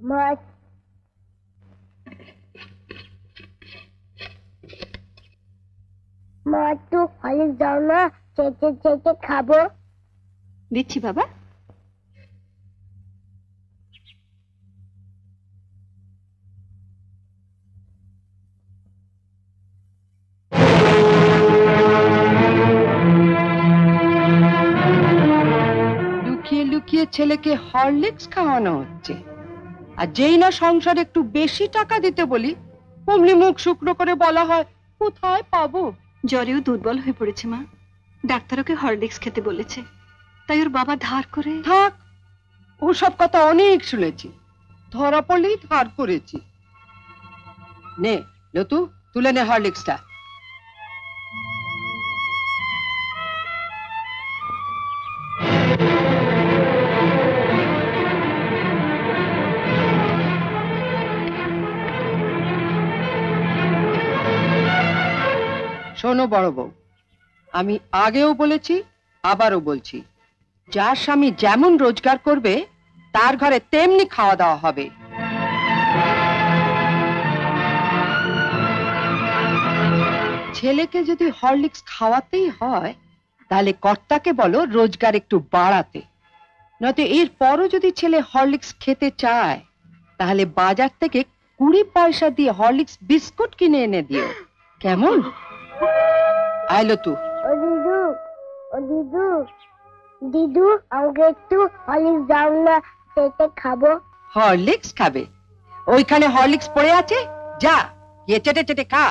মা মা একটু হরলিক্স দাও না, চেটে চেটে খাবো। দিচ্ছি বাবা। লুকিয়ে লুকিয়ে ছেলেকে হরলিক্স খাওয়ানো হচ্ছে, আর যেই না সংসারে একটু বেশি টাকা দিতে বলি অমনি মুখ শুকনো করে বলা হয় কোথায় পাবো। জ্বরেও দুর্বল হয়ে পড়েছে মা, ডাক্তার ওকে হরলিক্স খেতে বলেছে, তাই ওর বাবা ধার করে। থাক, ওসব কথা অনেক শুনেছি, ধরা পড়লেই ধার করেছি। নে লতু, তুলে নে হরলিক্সটা। শোনো বড় বউ, আমি আগেও বলেছি আবারও বলছি, যার স্বামী যেমন রোজগার করবে তার ঘরে তেমনি খাওয়া দাওয়া হবে। ছেলেকে যদি হরলিক্স খাওয়াতেই হয় তাহলে কর্তাকে বলো রোজগার একটু বাড়াতে, নয়তো এর পরও যদি ছেলে হরলিক্স খেতে চায় তাহলে বাজার থেকে 20 পয়সা দিয়ে হরলিক্স বিস্কুট কিনে এনে দিও, কেমন? আইলো তু। ও দিদু, ও দিদু, দিদু আমাকে একটু হরলিক্স দাও না, চেটে খাবো। হরলিক্স খাবে? ওইখানে হরলিক্স পড়ে আছে, যা গিয়ে চেটে চেটে খা।